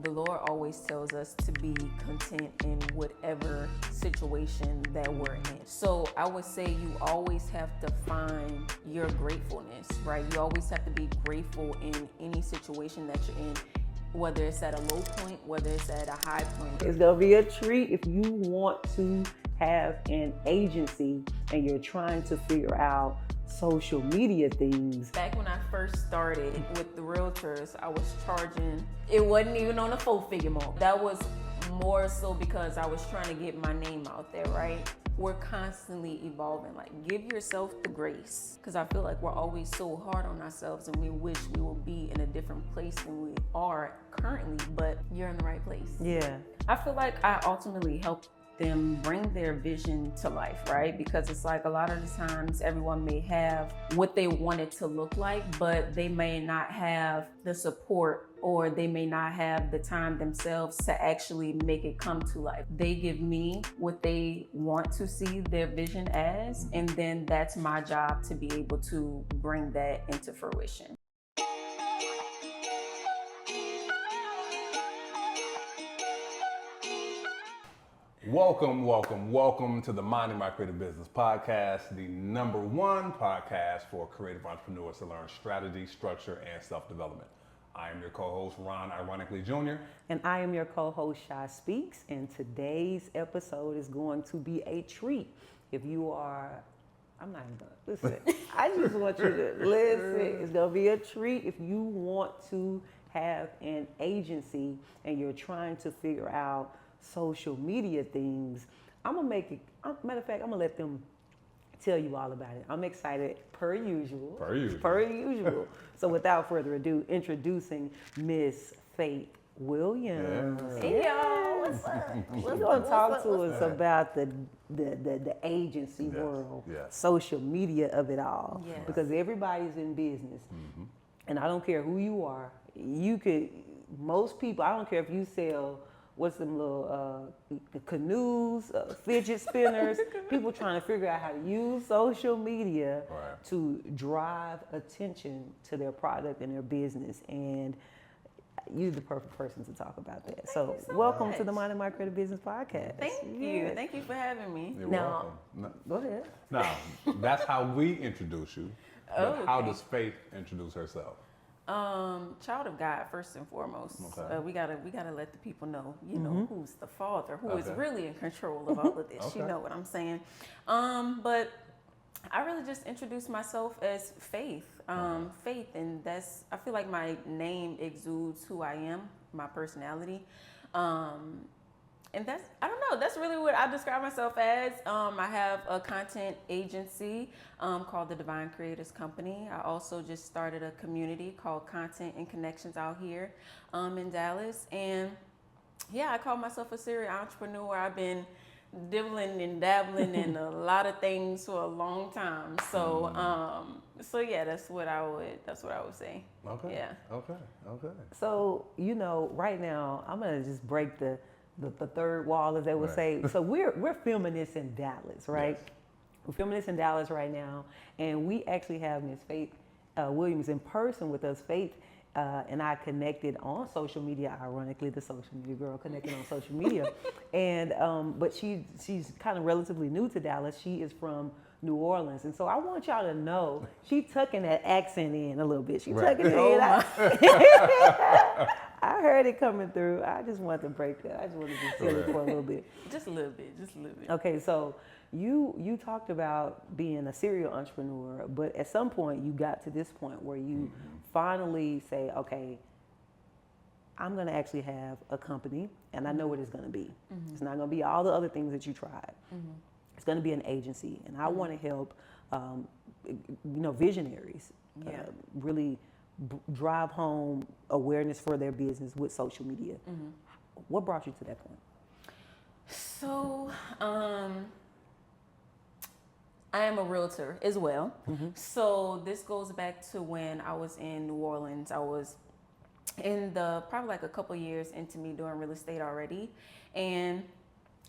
The Lord always tells us to be content in whatever situation that we're in. So I would say you always have to find your gratefulness, right? You always have to be grateful in any situation that you're in, whether it's at a low point, whether it's at a high point. It's gonna be a treat if you want to have an agency and you're trying to figure out social media things. Back when I first started with the realtors, I was charging, it wasn't even on a 4-figure mark. That was more so because I was trying to get my name out there, right? We're constantly evolving. Like, give yourself the grace, because I feel like we're always so hard on ourselves and we wish we will be in a different place than we are currently, but you're in the right place. Yeah. I feel like I ultimately help them bring their vision to life, right? Because it's like a lot of the times everyone may have what they want it to look like, but they may not have the support or they may not have the time themselves to actually make it come to life. They give me what they want to see their vision as, and then that's my job to be able to bring that into fruition. Welcome to the Minding My Creative Business podcast, the #1 podcast for creative entrepreneurs to learn strategy, structure, and self-development. I am your co-host, Ron Ironically Jr. And I am your co-host, Shy Speaks, and today's episode is going to be a treat. If you are, I'm not even gonna, listen, I just want you to listen. It's gonna be a treat if you want to have an agency and you're trying to figure out social media things. I'm gonna make it, matter of fact, I'm gonna let them tell you all about it. I'm excited per usual. So without further ado, introducing Miss Faith Williams. Yeah. Hey y'all, what's up? She's gonna talk to us about the agency world, social media of it all. Yes. Because everybody's in business. And I don't care who you are, most people, I don't care if you sell what's them little canoes, fidget spinners, people trying to figure out how to use social media to drive attention to their product and their business. And you're the perfect person to talk about that. So welcome to the Minding My Creative Business podcast. Thank you. Thank you for having me. You're Now, welcome. go ahead. Now, that's how we introduce you. Oh, But how okay. does Faith introduce herself? Child of God, first and foremost. Okay. We gotta let the people know, know, who's the father, who is Okay. really in control of all of this. Okay. You know what I'm saying? But I really just introduce myself as Faith. Faith, and I feel like my name exudes who I am, my personality. And that's really what I describe myself as. I have a content agency called the Divine Creators Company. I also just started a community called Content and Connections out here in Dallas. And yeah, I call myself a serial entrepreneur. I've been dibbling and dabbling in a lot of things for a long time. So yeah, that's what I would say. Okay. Yeah. Okay. So, right now, I'm gonna just break the third wall, as they would say. So we're filming this in Dallas, right? Yes. We're filming this in Dallas right now, and we actually have Miss Faith Williams in person with us. Faith and I connected on social media. Ironically, the social media girl connected on social media, and but she's kind of relatively new to Dallas. She is from New Orleans, and so I want y'all to know she tucking that accent in a little bit. She tucking it in. I heard it coming through. I just wanted to break that. I just wanted to be silly for a little bit. Just a little bit. Okay, so you talked about being a serial entrepreneur, but at some point you got to this point where you finally say, okay, I'm going to actually have a company, and I know what it's going to be. It's not going to be all the other things that you tried. It's going to be an agency, and I want to help, visionaries really drive home awareness for their business with social media. What brought you to that point? So, I am a realtor as well. So this goes back to when I was in New Orleans. I was in probably like a couple years into me doing real estate already. And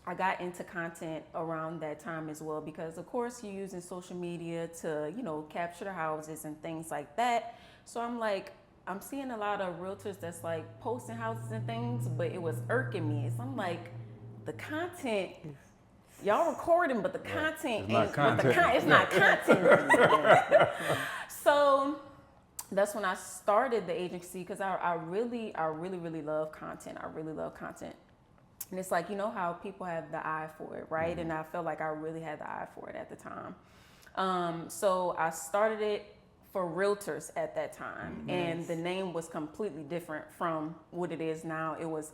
I got into content around that time as well, because of course you're using social media to, capture the houses and things like that. So I'm like, I'm seeing a lot of realtors that's like posting houses and things, but it was irking me. So I'm like, the content, y'all recording, but the content It's not ain't content. it's not content. So that's when I started the agency, because I really love content. I really love content. And it's like, you know how people have the eye for it, right? And I felt like I really had the eye for it at the time. So I started it for realtors at that time. And the name was completely different from what it is now. It was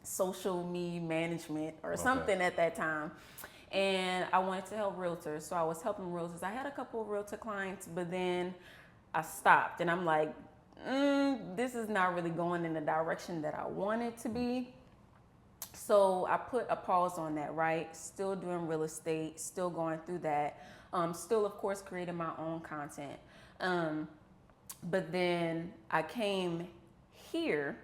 social media management or something at that time. And I wanted to help realtors. So I was helping realtors. I had a couple of realtor clients, but then I stopped and I'm like, this is not really going in the direction that I want it to be. So I put a pause on that, right? Still doing real estate, still going through that. Still, of course, creating my own content. But then I came here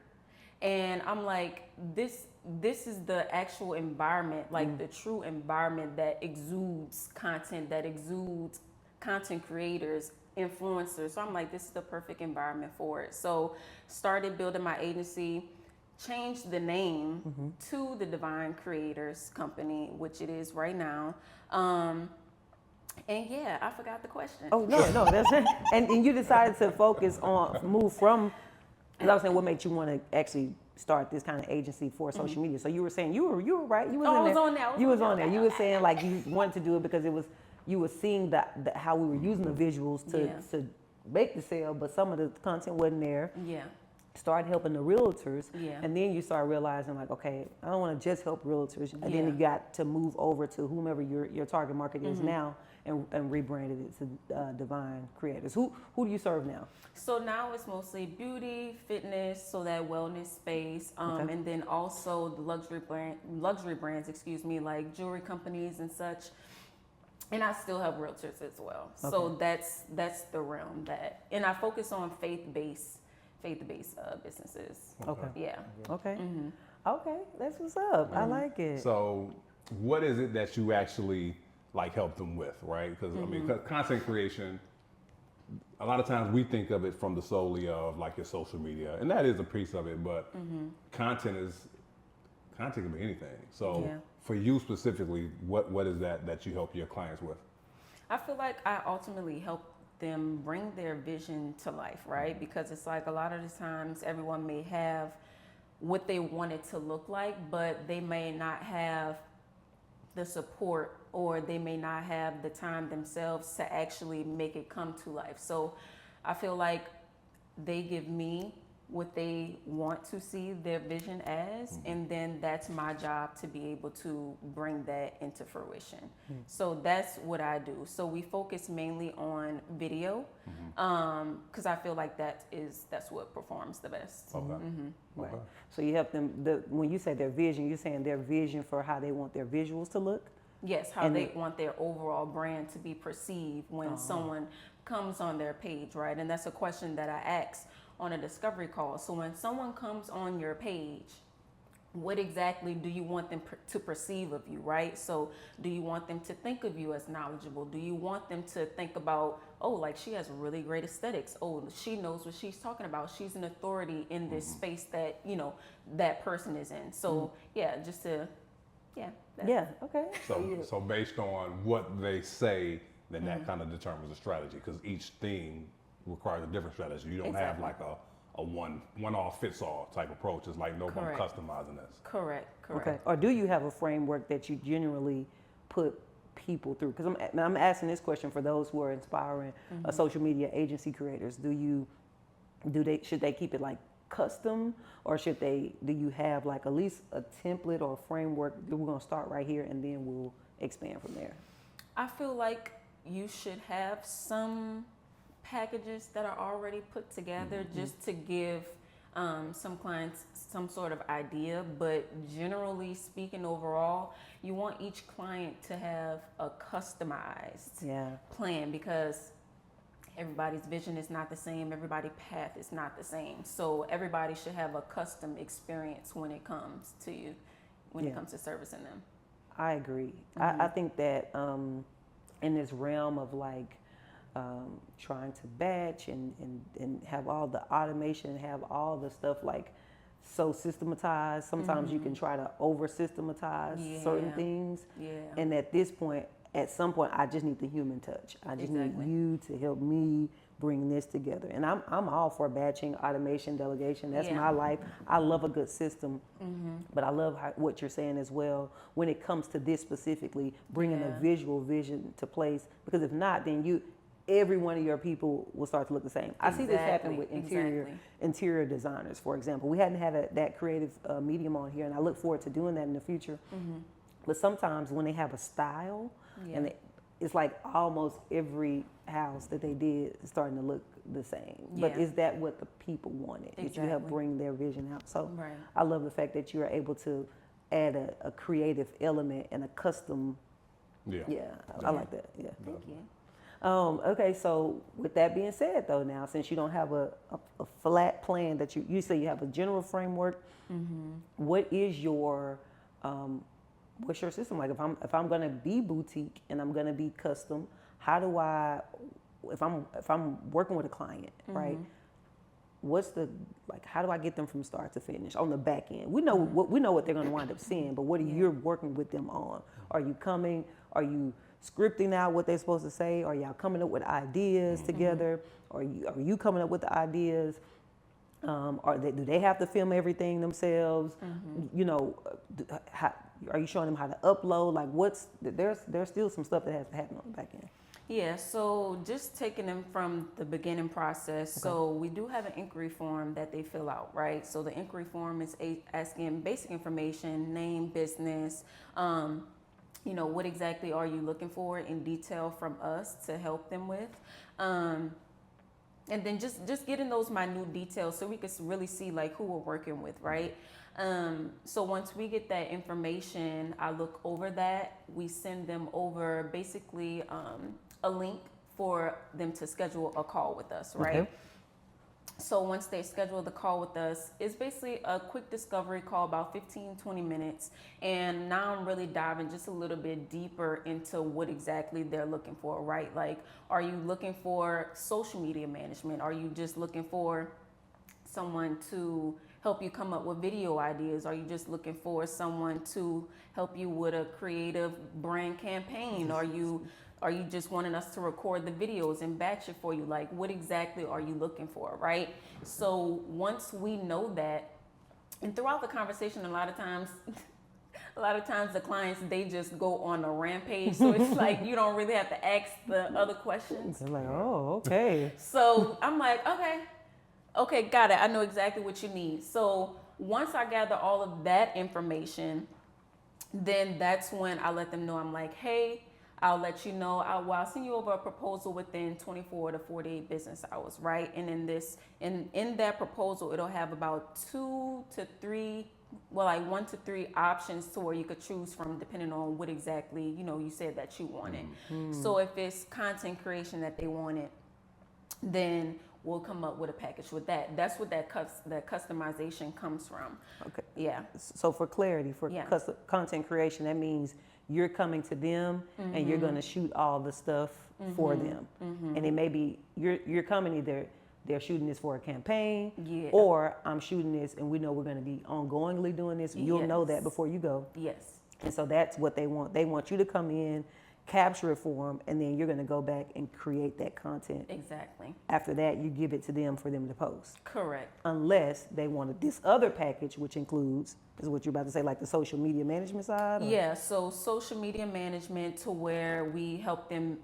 and I'm like, this is the actual environment, like the true environment that exudes content, that exudes content creators, influencers. So I'm like, this is the perfect environment for it. So started building my agency, changed the name to the Divine Creators Company, which it is right now. And yeah, I forgot the question. Oh, no, that's it. And you decided to focus on, move from, because I was saying what made you want to actually start this kind of agency for social media. So you were saying, you were right. You was Oh, in I was there. on there. You was on there. You were saying like you wanted to do it because it was, you were seeing the how we were using the visuals to make the sale, but some of the content wasn't there. Yeah. Started helping the realtors, Yeah. and then you start realizing like, okay, I don't want to just help realtors, and then Yeah. you got to move over to whomever your target market is now, and rebranded it to Divine Creators. Who do you serve now? So now it's mostly beauty, fitness, so that wellness space, and then also the luxury brands, like jewelry companies and such. And I still have realtors as well. Okay. So that's the realm that, and I focus on faith-based businesses. Okay. Yeah. Okay. Okay, that's what's up. I like it. So what is it that you actually like help them with, right? Because I mean, content creation, a lot of times we think of it from the solely of like your social media, and that is a piece of it, but content can be anything. So for you specifically, what is that you help your clients with? I feel like I ultimately help them bring their vision to life, right? Because it's like a lot of the times everyone may have what they want it to look like, but they may not have the support, or they may not have the time themselves to actually make it come to life. So I feel like they give me what they want to see their vision as, and then that's my job to be able to bring that into fruition. So that's what I do. So we focus mainly on video, because I feel like that's what performs the best. Okay. Right. Okay. So you help them. When you say their vision, you're saying their vision for how they want their visuals to look. Yes, how they want their overall brand to be perceived when someone comes on their page, right? And that's a question that I ask on a discovery call. So when someone comes on your page, what exactly do you want them to perceive of you, right? So do you want them to think of you as knowledgeable? Do you want them to think about, oh, like she has really great aesthetics. Oh, she knows what she's talking about. She's an authority in this space that, that person is in. So Okay. So based on what they say, then that kind of determines the strategy, because each theme requires a different strategy. You don't have like a one-off fits all type approach. It's like nobody's customizing this. Correct. Okay. Or do you have a framework that you generally put people through? Because I'm asking this question for those who are inspiring social media agency creators. Should they keep it like custom, or do you have like at least a template or a framework that we're gonna start right here and then we'll expand from there? I feel like you should have some packages that are already put together just to give some clients some sort of idea, but generally speaking, overall, you want each client to have a customized plan, because everybody's vision is not the same, everybody's path is not the same. So everybody should have a custom experience when it comes to you, when it comes to servicing them. I agree. I think that in this realm of like trying to batch and have all the automation, have all the stuff like so systematized. Sometimes you can try to over systematize certain things. Yeah. And at some point, I just need the human touch. I just Exactly. need you to help me bring this together. And I'm all for batching, automation, delegation. That's Yeah. my life. I love a good system, but I love what you're saying as well. When it comes to this specifically, bringing a Yeah. visual vision to place. Because if not, then every one of your people will start to look the same. I see this happen with interior designers, for example. We hadn't had that creative medium on here, and I look forward to doing that in the future. But sometimes when they have a style, and it's like almost every house that they did is starting to look the same. But Yeah. is that what the people wanted? Did you help Exactly. bring their vision out? So Right. I love the fact that you are able to add a creative element and a custom. I like that. Yeah. Thank you. Okay, so with that being said, though, now since you don't have a flat plan that you say you have a general framework, what is your what's your system like? If I'm gonna be boutique and I'm gonna be custom, how do I? If I'm working with a client, right? What's the how do I get them from start to finish on the back end? We know what they're gonna wind up seeing, but what are you working with them on? Are you coming? Are you scripting out what they're supposed to say? Are y'all coming up with ideas together? Are you coming up with the ideas? Do they have to film everything themselves? You know, are you showing them how to upload? Like, there's still some stuff that has to happen on the back end. Yeah, so just taking them from the beginning process. So we do have an inquiry form that they fill out, right? So the inquiry form is asking basic information, name, business, you know, what exactly are you looking for in detail from us to help them with. And then just getting those minute details so we can really see like who we're working with, right? So once we get that information, I look over that. We send them over basically a link for them to schedule a call with us, right? Okay. So once they schedule the call with us, it's basically a quick discovery call, about 15, 20 minutes. And now I'm really diving just a little bit deeper into what exactly they're looking for, right? Like, are you looking for social media management? Are you just looking for someone to help you come up with video ideas? Are you just looking for someone to help you with a creative brand campaign? Are you just wanting us to record the videos and batch it for you? Like, what exactly are you looking for, right? So once we know that, and throughout the conversation, a lot of times the clients, they just go on a rampage. So it's like you don't really have to ask the other questions. They're like, oh, okay. So I'm like, okay, got it. I know exactly what you need. So once I gather all of that information, then that's when I let them know. I'm like, hey, I'll let you know. I'll send you over a proposal within 24 to 48 business hours, right? And in that proposal, it'll have about 1 to 3 options to where you could choose from, depending on what exactly you said that you wanted. So if it's content creation that they wanted, then we'll come up with a package with that. That's what that customization comes from. Okay. Yeah. So for clarity, for Yeah. content creation, that means you're coming to them and you're going to shoot all the stuff for them. And it may be you're coming, either they're shooting this for a campaign, or I'm shooting this and we know we're going to be ongoingly doing this. You'll know that before you go. Yes. And so that's what they want. They want you to come in, capture it for them, and then you're going to go back and create that content. Exactly. After that, you give it to them for them to post. Correct. Unless they wanted this other package, which includes, is what you're about to say, like the social media management side? Or? Yeah, so social media management, to where we help them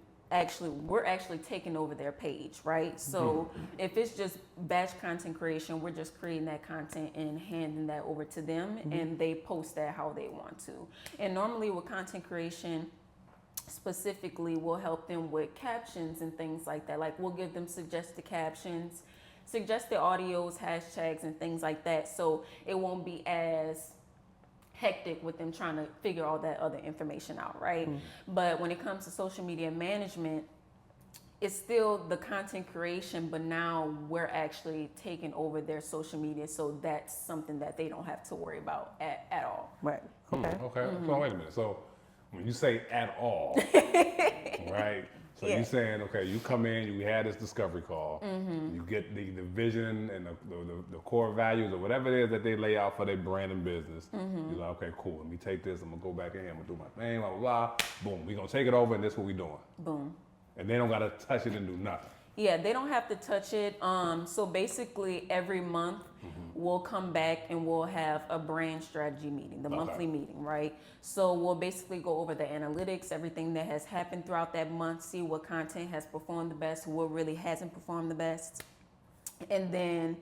we're actually taking over their page, right? So if it's just batch content creation, we're just creating that content and handing that over to them, and they post that how they want to. And normally with content creation, specifically, we'll help them with captions and things like that. Like, we'll give them suggested captions, suggested audios, hashtags, and things like that. So it won't be as hectic with them trying to figure all that other information out, right? But when it comes to social media management, it's still the content creation, but now we're actually taking over their social media. So that's something that they don't have to worry about at all. Right. Okay. Okay. So wait a minute. So when you say at all, right? So you're saying, okay, you come in, you had this discovery call, you get the vision and the core values or whatever it is that they lay out for their brand and business. You're like, okay, cool. Let me take this. I'm gonna go back in here. I'm gonna do my thing. Blah blah blah. Boom. We gonna take it over, and this is what we doing. Boom. And they don't gotta touch it and do nothing. Yeah, they don't have to touch it. So basically, every month we'll come back and we'll have a brand strategy meeting, the monthly meeting, right? So we'll basically go over the analytics, everything that has happened throughout that month, see what content has performed the best, what really hasn't performed the best, and then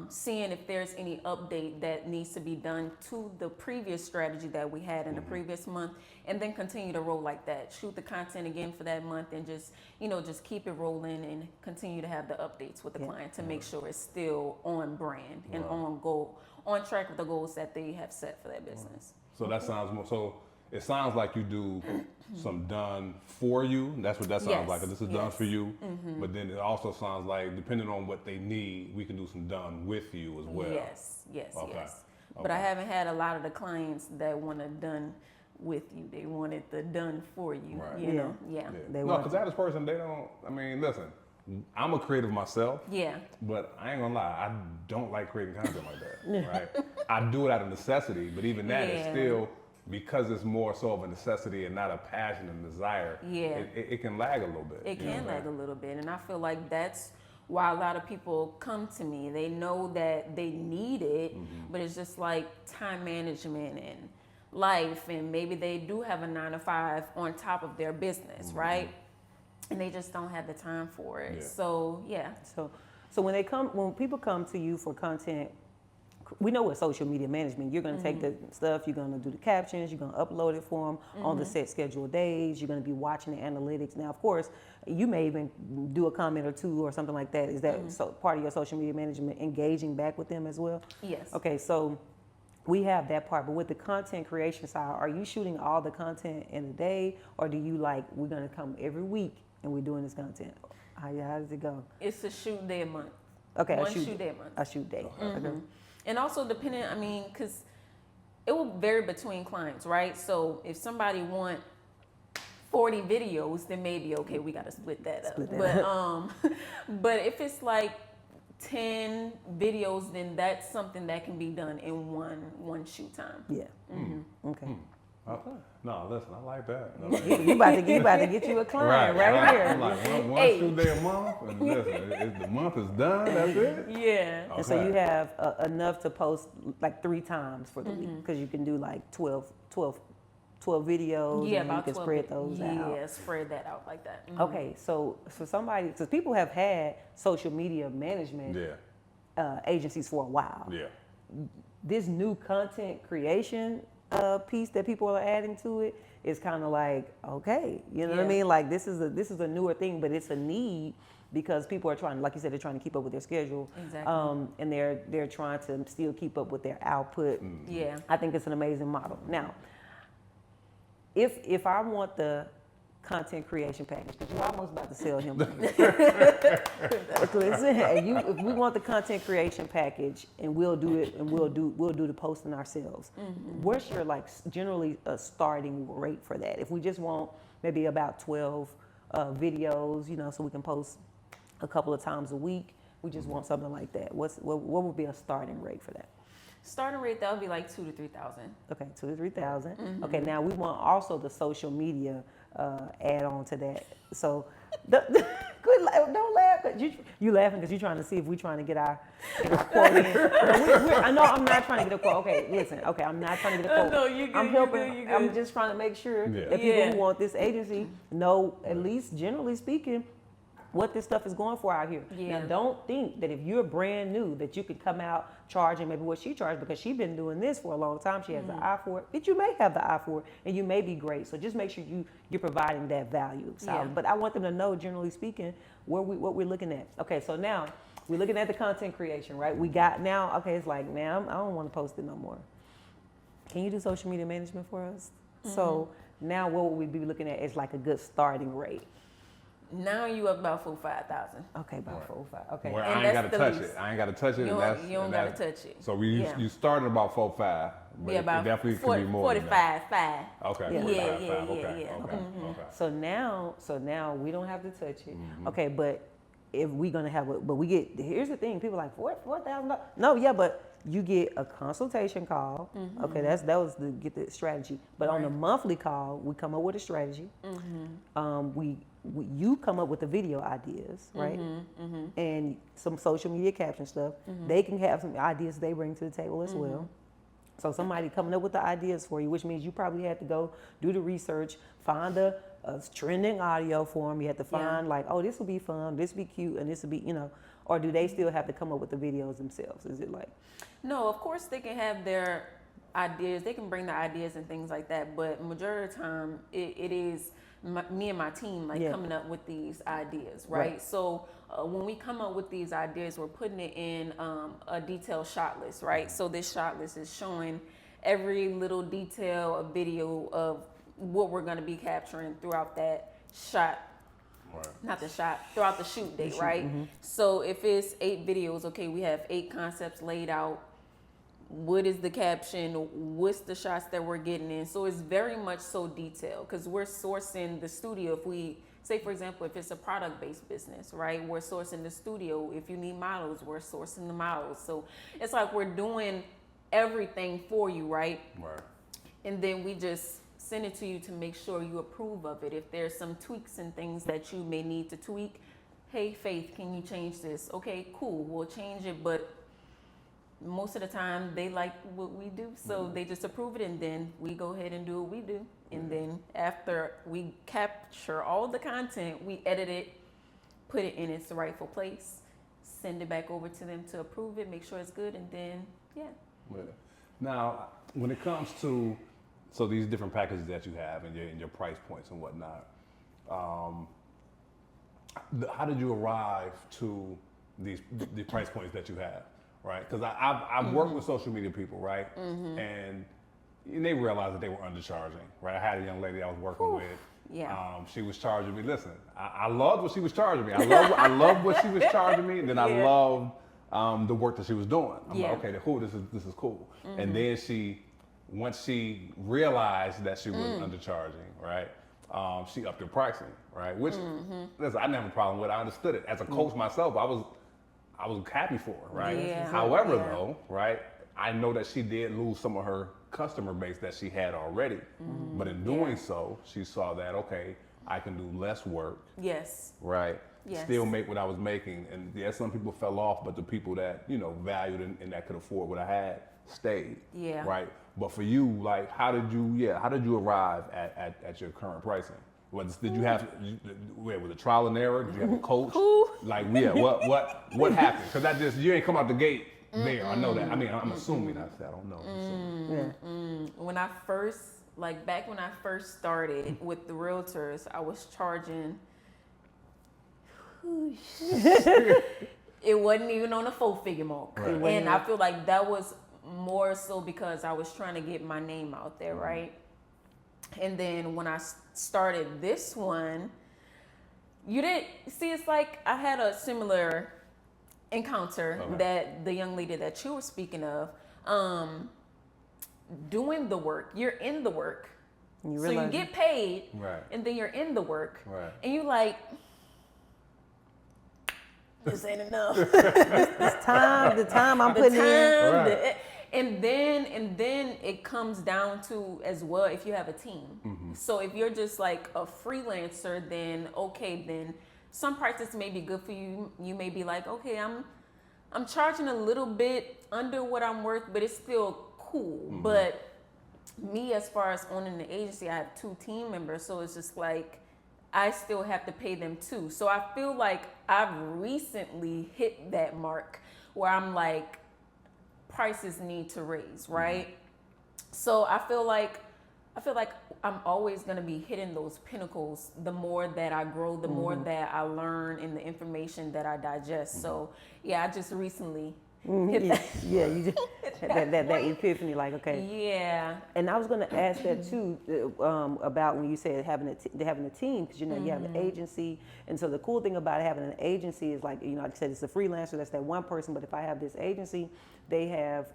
seeing if there's any update that needs to be done to the previous strategy that we had in the previous month, and then continue to roll like that. Shoot the content again for that month, and just keep it rolling and continue to have the updates with the client to make sure it's still on brand and on track with the goals that they have set for their business. So that sounds more. So it sounds like you do some done for you. That's what that sounds like. This is done for you. But then it also sounds like, depending on what they need, we can do some done with you as well. Yes. But I haven't had a lot of the clients that want it done with you. They want it done for you. Right. You know? Yeah. No, because that person, they don't. I mean, listen. I'm a creative myself. Yeah. But I ain't gonna lie, I don't like creating content like that. Right. I do it out of necessity, but even that is still, because it's more so of a necessity and not a passion and desire. Yeah. It can lag a little bit. It can lag a little bit, and I feel like that's why a lot of people come to me. They know that they need it, but it's just like time management and life, and maybe they do have a 9-to-5 on top of their business, right? And they just don't have the time for it. So So when people come to you for content, we know what social media management. You're going to take the stuff, you're going to do the captions, you're going to upload it for them on the set scheduled days. You're going to be watching the analytics. Now, of course, you may even do a comment or two or something like that. Is that part of your social media management, engaging back with them as well? Yes. Okay, so we have that part, but with the content creation side, are you shooting all the content in a day, or do you we're going to come every week and we're doing this content? How does it go? It's a shoot day a month. Okay, One shoot day a month. A shoot day. Okay. And also depending, because it will vary between clients, right? So if somebody want 40 videos, then maybe, okay, we got to split that up. But if it's like 10 videos, then that's something that can be done in one shoot time. Yeah. Okay. No, listen, I like that. You about to get you a client right here. I'm like, one shoot day a month, and listen, the month is done, that's it? Yeah. And so you have enough to post like 3 times for the week, because you can do like 12 videos, and you can spread those out. Yeah, spread that out like that. Okay, so for somebody, because people have had social media management agencies for a while. Yeah. This new content creation piece that people are adding to it is kind of like, okay, you know what I mean? Like this is a newer thing, but it's a need because people are trying, like you said, they're trying to keep up with their schedule. Exactly. And they're trying to still keep up with their output. Yeah. I think it's an amazing model. Now, if I want the content creation package, because you're almost about to sell him. Listen, if we want the content creation package, and we'll do it, and we'll do the posting ourselves. What's your generally a starting rate for that? If we just want maybe about 12 videos, so we can post a couple of times a week, we just want something like that. What would be a starting rate for that? Starting rate, that would be like $2,000 to $3,000. Okay, $2,000 to $3,000. Okay, now we want also the social media add on to that. So, don't laugh. You laughing because you're trying to see if we're trying to get our quote in. I know I'm not trying to get a quote. Okay, listen. Okay, I'm not trying to get a quote. No, you good. I'm helping. You good. I'm just trying to make sure that people who want this agency know, at least generally speaking, what this stuff is going for out here. Yeah. Now, don't think that if you're brand new that you could come out charging maybe what she charged, because she's been doing this for a long time. She has the eye for it, but you may have the eye for it, and you may be great. So just make sure you're providing that value. So, but I want them to know, generally speaking, what we're looking at. Okay, so now we're looking at the content creation, right? We got now. Okay, it's like, man, I don't want to post it no more. Can you do social media management for us? So now what would we be looking at is like a good starting rate? Now you up about 4,000-5,000. Okay, about 4 or 5. Okay. Where And I ain't that's gotta the touch least. it. I ain't gotta touch it. You don't gotta touch it. So Yeah. you started about 4-5, but Yeah, it about definitely 40, could be more than that. 45, 5. Okay. Yeah. 45, Yeah, 5. yeah, Okay. yeah. Okay. Mhm. Okay. So now we don't have to touch it. Okay, but if we're gonna have but we get, here's the thing, people are like $4,000. No, yeah, but you get a consultation call. Okay, that was to get the strategy. But on the monthly call, we come up with a strategy. You come up with the video ideas, right? And some social media caption stuff. They can have some ideas they bring to the table as well. So somebody coming up with the ideas for you, which means you probably had to go do the research, find a trending audio for them. You had to find like, oh, this will be fun, this will be cute, and this will be, or do they still have to come up with the videos themselves? Is it like? No, of course they can have their ideas. They can bring the ideas and things like that. But majority of the time, it is me and my team coming up with these ideas, right? So when we come up with these ideas, we're putting it in a detailed shot list, right? So this shot list is showing every little detail, a video of what we're going to be capturing throughout that shot. Not the shot, throughout the shoot day, right? So if it's 8 videos, okay, we have 8 concepts laid out. What is the caption? What's the shots that we're getting in? So it's very much so detailed because we're sourcing the studio. If we say, for example, if it's a product-based business, right? We're sourcing the studio. If you need models, we're sourcing the models. So it's like we're doing everything for you, right? Right. And then we just send it to you to make sure you approve of it. If there's some tweaks and things that you may need to tweak, hey, Faith, can you change this? Okay, cool, we'll change it. But most of the time they like what we do, so they just approve it, and then we go ahead and do what we do. And then after we capture all the content, we edit it, put it in its rightful place, send it back over to them to approve it, make sure it's good, and then Now, when it comes to these different packages that you have and your price points and whatnot, how did you arrive to the price points that you have, right? Because I've worked with social media people, right, and they realized that they were undercharging, right? I had a young lady I was working with. Yeah. She was charging me. Listen, I loved what she was charging me. I loved what she was charging me, and then I loved the work that she was doing. I'm like, okay, cool. This is cool. And then once she realized that she was undercharging, right? She upped her pricing, right? Which, listen, I didn't have a problem with. I understood it. As a coach myself, I was happy for her, right? Yeah. However, though, right, I know that she did lose some of her customer base that she had already. But in doing so, she saw that, okay, I can do less work. Yes. Right. Yes. Still make what I was making. And yeah, some people fell off, but the people that, valued and that could afford what I had stayed. Yeah. Right. But for you, like, how did you arrive at your current pricing? Did you have, was it trial and error? Did you have a coach? Like, what happened? Because you ain't come out the gate there. I know that. I mean, I'm assuming I don't know. When I first, back when I first started with the realtors, I was charging, it wasn't even on a 4-figure mark. Right. And I feel like that was more so because I was trying to get my name out there, right? And then when I started this one, you didn't see, it's like I had a similar encounter that the young lady that you were speaking of, doing the work. You're in the work. So you get paid, right, and then you're in the work, right, and you like, this ain't enough. the time I'm putting in. Right. And then it comes down to as well if you have a team. So if you're just like a freelancer, then okay, then some prices may be good for you. You may be like, okay, I'm charging a little bit under what I'm worth, but it's still cool. But me, as far as owning the agency, I have 2 team members, so it's just like I still have to pay them too. So I feel like I've recently hit that mark where I'm like, prices need to raise, right? So I feel like I'm always going to be hitting those pinnacles. The more that I grow, the more that I learn, and the information that I digest. So yeah, I just recently hit that. Yeah, you just, that epiphany, like, okay. Yeah. And I was going to ask that too, about when you said having a team, because you have an agency, and so the cool thing about having an agency is, like, like I said, it's a freelancer, that's that one person. But if I have this agency, they have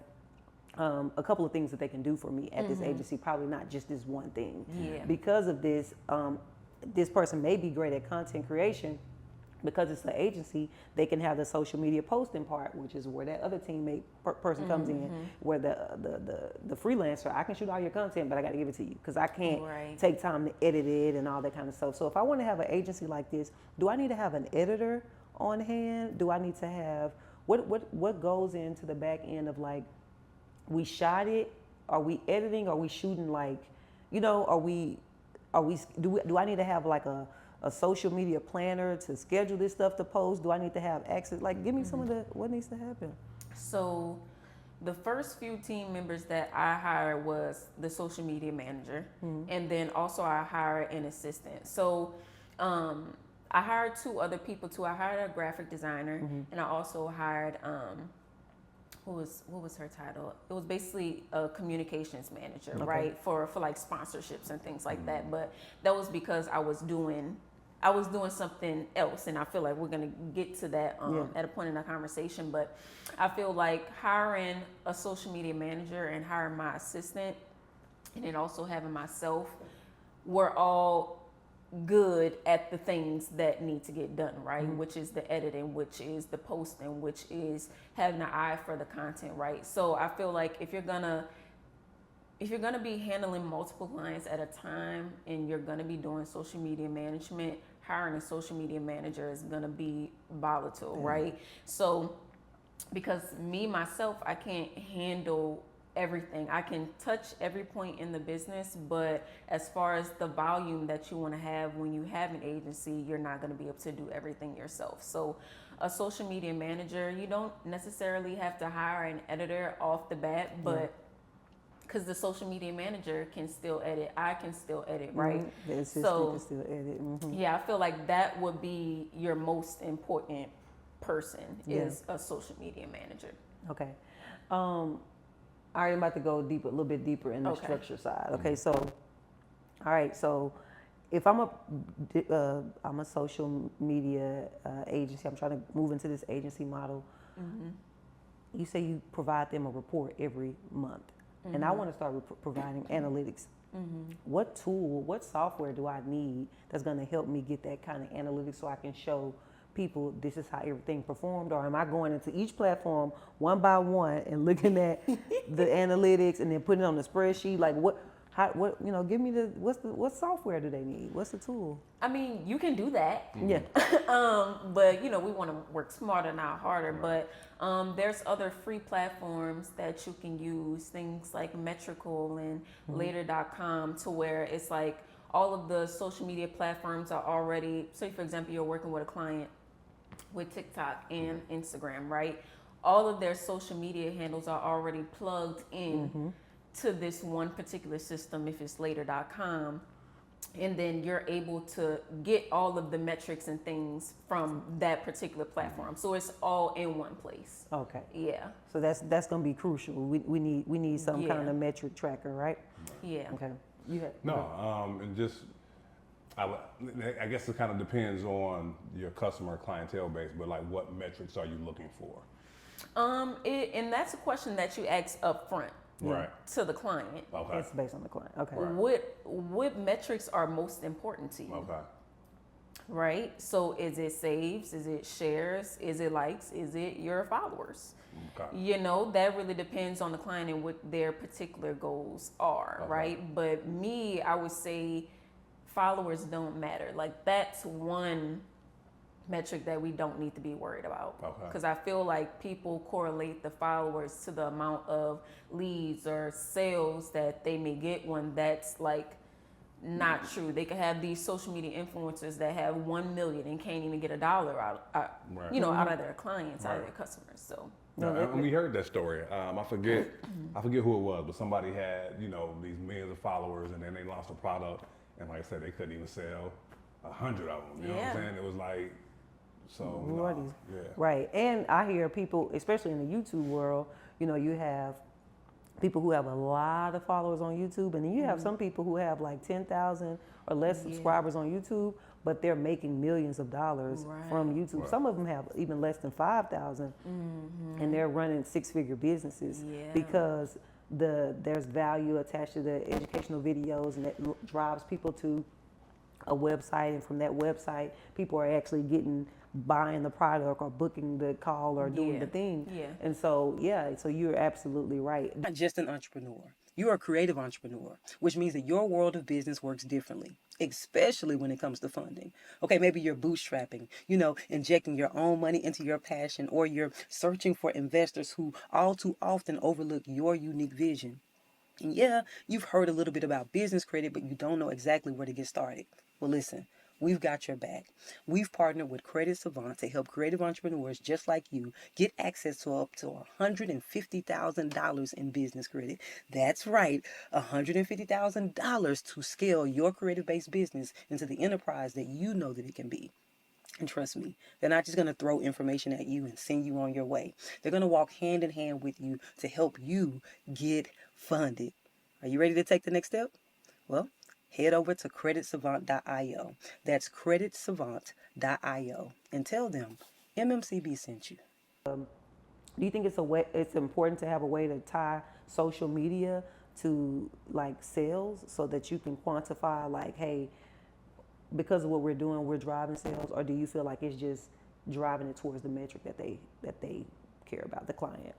a couple of things that they can do for me at this agency, probably not just this one thing. Yeah. Because of this, this person may be great at content creation. Because it's the agency, they can have the social media posting part, which is where that other teammate person comes in. Where the freelancer, I can shoot all your content, but I got to give it to you because I can't take time to edit it and all that kind of stuff. So if I want to have an agency like this, do I need to have an editor on hand? Do I need to have what goes into the back end of, like, we shot it? Are we editing? Are we shooting, like, do I need to have like a social media planner to schedule this stuff to post? Do I need to have access? Like, give me some of what needs to happen. So the first few team members that I hired was the social media manager, and then also I hired an assistant. So I hired 2 other people too. I hired a graphic designer, and I also hired what was her title? It was basically a communications manager, right? For like sponsorships and things like that. But that was because I was doing something else, and I feel like we're gonna get to that at a point in the conversation. But I feel like hiring a social media manager and hiring my assistant, and then also having myself, were all good at the things that need to get done, right? Which is the editing, which is the posting, which is having an eye for the content, right? So I feel like if you're gonna be handling multiple clients at a time, and you're gonna be doing social media management, hiring a social media manager is gonna be volatile, right? So because myself, I can't handle everything. I can touch every point in the business, but as far as the volume that you want to have when you have an agency, you're not going to be able to do everything yourself. So a social media manager, you don't necessarily have to hire an editor off the bat, but because the social media manager can still edit, I can still edit, right? The assistant can still edit. Yeah, I feel like that would be your most important person, is a social media manager. Okay. All right, I'm about to go a little bit deeper in the structure side. Okay, so, all right, so if I'm a social media agency, I'm trying to move into this agency model. You say you provide them a report every month, and I want to start providing analytics. What tool, what software do I need that's going to help me get that kind of analytics so I can show people this is how everything performed? Or am I going into each platform one by one and looking at the analytics and then putting it on the spreadsheet? Like what give me what software do they need? What's the tool? I mean, you can do that. Yeah. But we want to work smarter, not harder. But there's other free platforms that you can use, things like Metrical and Later.com, to where it's like all of the social media platforms are already, say for example, you're working with a client with TikTok and Instagram, right? All of their social media handles are already plugged in to this one particular system, if it's Later.com. And then you're able to get all of the metrics and things from that particular platform. So it's all in one place. Okay. Yeah. So that's going to be crucial. We need some kind of metric tracker, right? Yeah. Okay. And just, I guess it kind of depends on your customer clientele base, but like what metrics are you looking for? And that's a question that you ask up front. Right. To the client. Okay. It's based on the client. Okay. Right. What metrics are most important to you? Okay. Right? So is it saves? Is it shares? Is it likes? Is it your followers? Okay. That really depends on the client and what their particular goals are, right? But I would say followers don't matter. Like that's one metric that we don't need to be worried about. Because I feel like people correlate the followers to the amount of leads or sales that they may get, when that's like not true. They could have these social media influencers that have 1 million and can't even get $1 out of their clients, out of their customers. So. And we heard that story. I forget who it was, but somebody had these millions of followers, and then they launched a product, and like I said, they couldn't even sell 100 of them. You know what I'm saying? It was like, Right. And I hear people, especially in the YouTube world, you have people who have a lot of followers on YouTube, and then you have some people who have like 10,000 or less subscribers on YouTube, but they're making millions of dollars from YouTube. Right. Some of them have even less than 5,000, and they're running six-figure businesses because there's value attached to the educational videos, and that drives people to a website, and from that website, people are actually buying the product or booking the call or doing the thing. Yeah. And so, so you're absolutely right. Not just an entrepreneur. You are a creative entrepreneur, which means that your world of business works differently, especially when it comes to funding. Okay, maybe you're bootstrapping, injecting your own money into your passion, or you're searching for investors who all too often overlook your unique vision. And yeah, you've heard a little bit about business credit, but you don't know exactly where to get started. Well, listen, we've got your back. We've partnered with Credit Savant to help creative entrepreneurs just like you get access to up to $150,000 in business credit. That's right, $150,000 to scale your creative-based business into the enterprise that you know that it can be. And trust me, they're not just going to throw information at you and send you on your way. They're going to walk hand in hand with you to help you get funded. Are you ready to take the next step? Well, head over to creditsavant.io. That's creditsavant.io, and tell them MMCB sent you. Do you think it's important to have a way to tie social media to like sales so that you can quantify like, hey, because of what we're doing, we're driving sales, or do you feel like it's just driving it towards the metric that they care about, the client?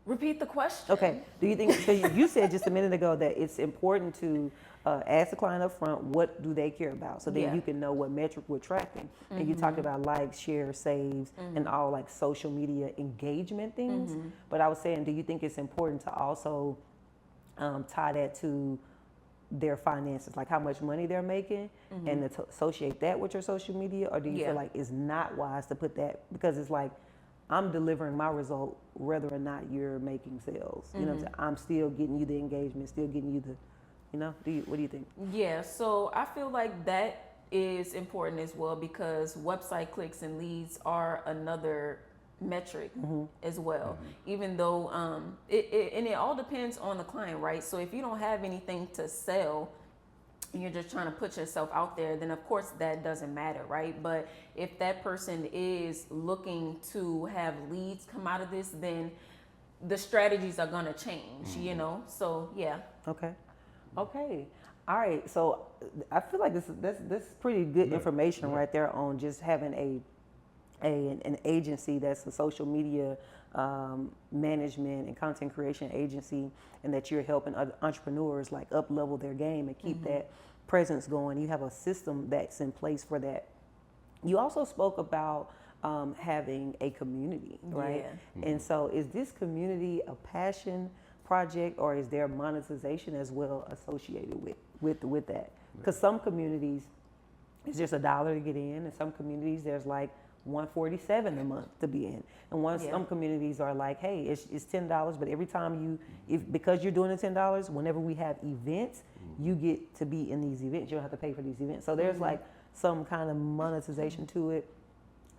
Repeat the question. Okay. Do you think, so you said just a minute ago that it's important to ask the client up front, what do they care about? So then you can know what metric we're tracking. And you talked about likes, shares, saves, and all like social media engagement things. But I was saying, do you think it's important to also tie that to their finances, like how much money they're making, and to associate that with your social media? Or do you feel like it's not wise to put that, because it's like, I'm delivering my result whether or not you're making sales. You know what I'm saying? I'm still getting you the engagement, still getting you the, what do you think? Yeah, so I feel like that is important as well, because website clicks and leads are another metric as well, even though it all depends on the client, right? So if you don't have anything to sell, you're just trying to put yourself out there, then of course that doesn't matter, right? But if that person is looking to have leads come out of this, then the strategies are going to change, so yeah. Okay. All right, so I feel like this is pretty good information right there on just having an agency that's a social media management and content creation agency, and that you're helping other entrepreneurs like up level their game and keep that presence going. You have a system that's in place for that. You also spoke about having a community, right? And so is this community a passion project, or is there monetization as well associated with that? Because some communities, it's just $1 to get in, and some communities there's like $147 a month to be in, and some communities are like, hey, it's $10, but every time because you're doing the $10, whenever we have events, you get to be in these events. You don't have to pay for these events. So there's like some kind of monetization to it,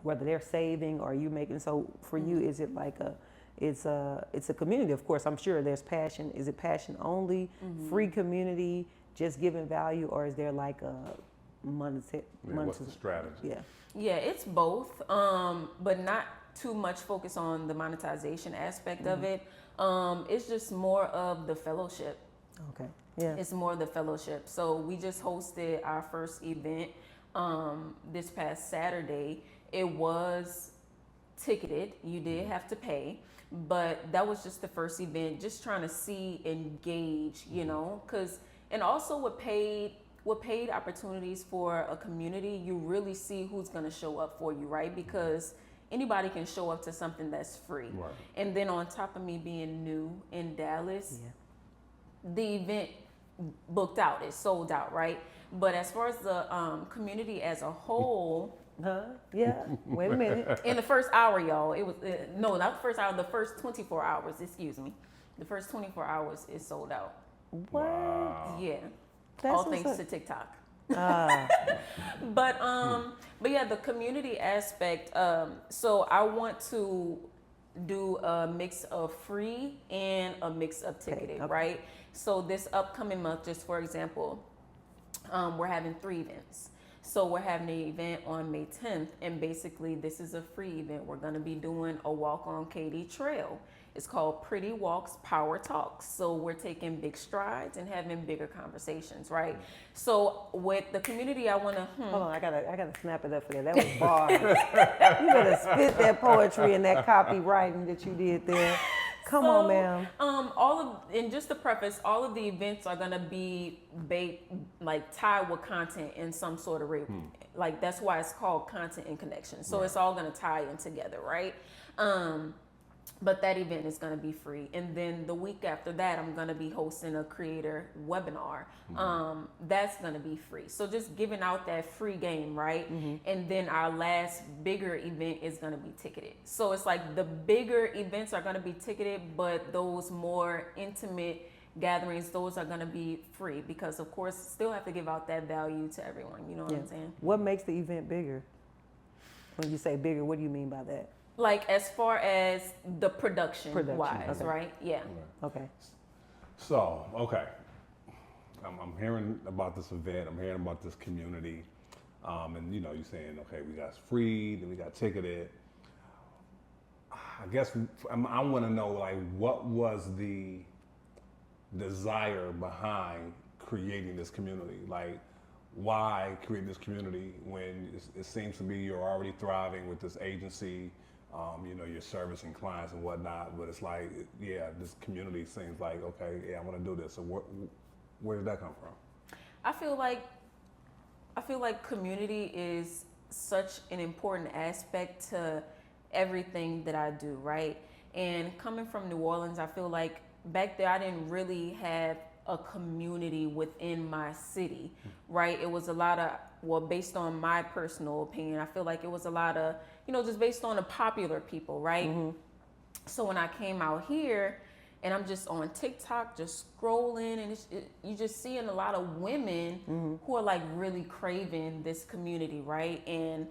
whether they're saving or you making. So for you, is it like it's a community? Of course, I'm sure there's passion. Is it passion only, free community, just giving value, or is there like a what's the strategy? Yeah, it's both, but not too much focus on the monetization aspect of it. It's just more of the fellowship. Okay. Yeah. It's more of the fellowship. So we just hosted our first event this past Saturday. It was ticketed. You did have to pay, but that was just the first event, just trying to see and gauge, and also with paid opportunities for a community, you really see who's going to show up for you, right? Because anybody can show up to something that's free. Right. And then on top of me being new in Dallas, the event booked out, it sold out, right? But as far as the community as a whole, wait a minute. in the first hour, y'all, it was, no, not the first hour, the first 24 hours, excuse me. The first 24 hours is sold out. What? Wow. Yeah. That's all thanks to TikTok. But yeah, the community aspect. So I want to do a mix of free and a mix of ticketed, okay. right? So this upcoming month, just for example, we're having 3 events. So we're having an event on May 10th, and basically this is a free event. We're going to be doing a walk on Katy Trail. It's called Pretty Walks, Power Talks. So we're taking big strides and having bigger conversations, right? So with the community, I want to. Hold on, I gotta snap it up for that. That was bars. You better spit that poetry and that copywriting that you did there. Come on, ma'am. And just to preface, all of the events are gonna be tied with content in some sort of way. Like that's why it's called Content and Connection. So it's all gonna tie in together, right? But that event is going to be free. And then the week after that, I'm going to be hosting a creator webinar. That's going to be free. So just giving out that free game, right? And then our last bigger event is going to be ticketed. So it's like the bigger events are going to be ticketed, but those more intimate gatherings, those are going to be free because, of course, still have to give out that value to everyone. You know what I'm saying? What makes the event bigger? When you say bigger, what do you mean by that? Like as far as the production wise, okay. right? Yeah. Okay. So, okay. I'm hearing about this event. I'm hearing about this community. And, you know, you're saying, okay, we got free, then we got ticketed. I guess I want to know, like, what was the desire behind creating this community? Like, why create this community when it seems to be you're already thriving with this agency? You know, you're servicing clients and whatnot, but it's like, yeah, this community seems like, okay, yeah, I want to do this. So where did that come from? I feel like community is such an important aspect to everything that I do, right? And coming from New Orleans, I feel like back there I didn't really have a community within my city, right? It was a lot of, well, based on my personal opinion, I feel like it was a lot of, you know, just based on the popular people, right? So when I came out here and I'm just on TikTok, just scrolling, and you just seeing a lot of women who are like really craving this community, right? And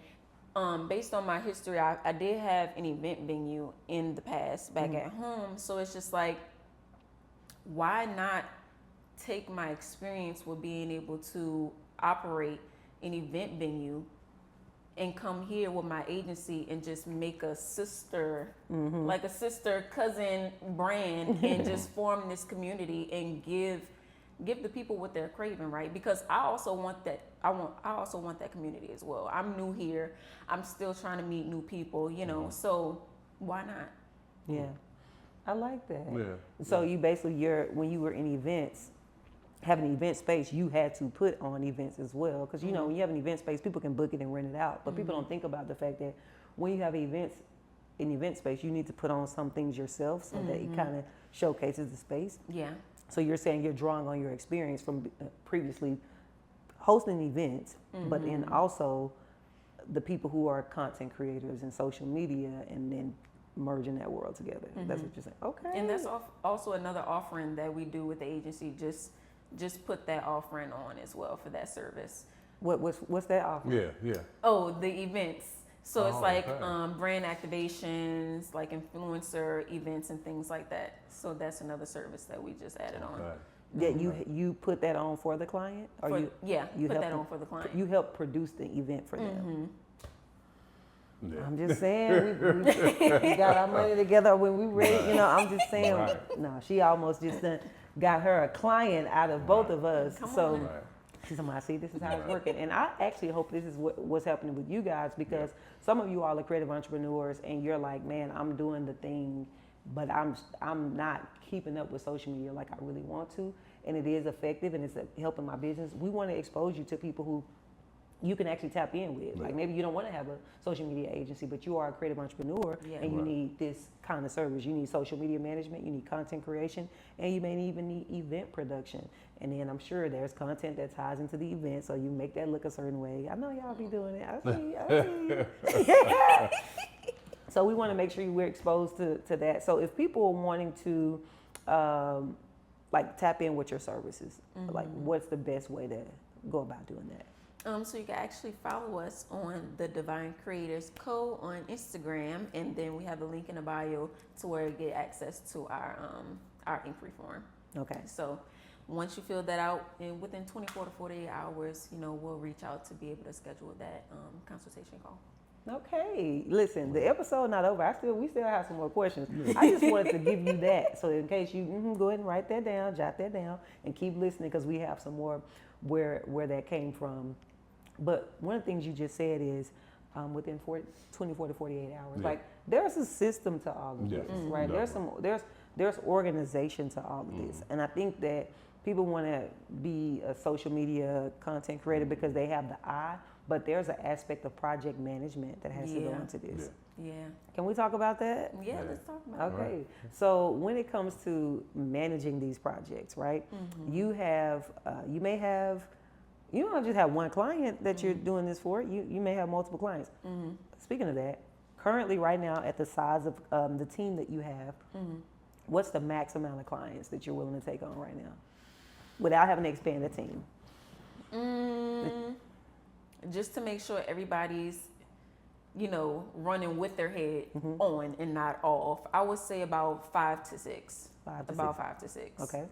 based on my history, I did have an event venue in the past back at home. So it's just like, why not take my experience with being able to operate an event venue and come here with my agency and just make a sister, like a sister cousin brand and just form this community and give the people what they're craving, right? Because I also want that. I also want that community as well. I'm new here. I'm still trying to meet new people, you know, so why not? Yeah. I like that. Yeah. So you basically, when you were in events, having an event space, you had to put on events as well. Because, you know, when you have an event space, people can book it and rent it out. But people don't think about the fact that when you have an event space, you need to put on some things yourself so that it kind of showcases the space. Yeah. So you're saying you're drawing on your experience from previously hosting events, but then also the people who are content creators and social media, and then merging that world together. That's what you're saying. Okay. And that's also another offering that we do with the agency. Just put that offering on as well for that service. What's that offering? Yeah. Oh, the events. So it's like okay. brand activations, like influencer events and things like that. So that's another service that we just added on. Yeah, you put that on for the client, or For, you put help that them- on for the client. You help produce the event for them. Yeah. I'm just saying, we got our money together when we ready. You know, I'm just saying. Right. No, she almost just done got her a client out of both of us. Come so on. she's like, I see, this is how it's working. And I actually hope this is what's happening with you guys, because some of you all are creative entrepreneurs and you're like, man, I'm doing the thing, but I'm not keeping up with social media like I really want to. And it is effective and it's helping my business. We want to expose you to people who you can actually tap in with. Like maybe you don't want to have a social media agency, but you are a creative entrepreneur and you need this kind of service. You need social media management, you need content creation, and you may even need event production. And then I'm sure there's content that ties into the event, so you make that look a certain way. I know y'all be doing it. I see you. So we want to make sure we're exposed to that. So if people are wanting to like tap in with your services, like what's the best way to go about doing that? So you can actually follow us on the Divine Creators Co. on Instagram, and then we have a link in the bio to where you get access to our inquiry form. Okay. So once you fill that out, and within 24 to 48 hours, we'll reach out to be able to schedule that consultation call. Okay, listen, the episode not over. We still have some more questions. I just wanted to give you that, so in case you go ahead and write that down, jot that down, and keep listening because we have some more where that came from. But one of the things you just said is within 24 to 48 hours. Yeah. Like there's a system to all of this, Definitely. right? There's organization to all of this, and I think that people want to be a social media content creator because they have the eye. But there's an aspect of project management that has to go into this. Yeah. Can we talk about that? Yeah, let's talk about it. Okay. So when it comes to managing these projects, right? You have, you don't just have one client that you're doing this for. You may have multiple clients. Speaking of that, currently right now at the size of the team that you have, what's the max amount of clients that you're willing to take on right now without having to expand the team? Just to make sure everybody's, running with their head on and not off. I would say about 5 to 6. About 5 to 6. Okay.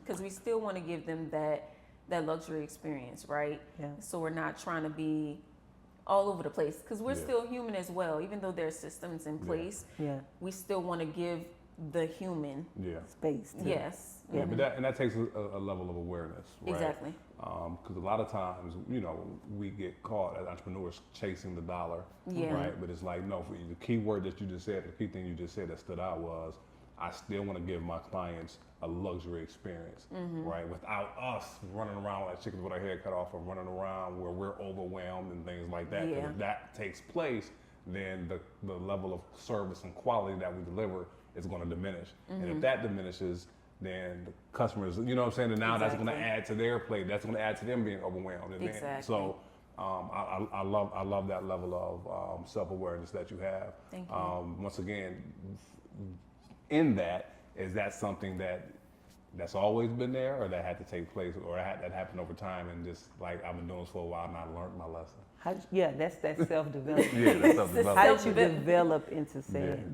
Because we still want to give them that luxury experience, right? Yeah. So we're not trying to be all over the place because we're still human as well. Even though there's systems in place, we still want to give the human space. Yes. Yeah, but that takes a level of awareness, right? Exactly. Because a lot of times, we get caught as entrepreneurs chasing the dollar, right? But it's like, no, the key word that you just said, the key thing you just said that stood out was, I still want to give my clients a luxury experience, right? Without us running around like chickens with our head cut off or running around where we're overwhelmed and things like that. Because if that takes place, then the level of service and quality that we deliver is going to diminish. And if that diminishes, then the customers, you know what I'm saying? And now that's going to add to their plate. That's going to add to them being overwhelmed. And then, so I love that level of self-awareness that you have. Thank you. Once again, in that, is that something that's always been there, or that had to take place, or that happened over time, and just like I've been doing this for a while and I learned my lesson? That's that self-development. That's self-development. How did you develop into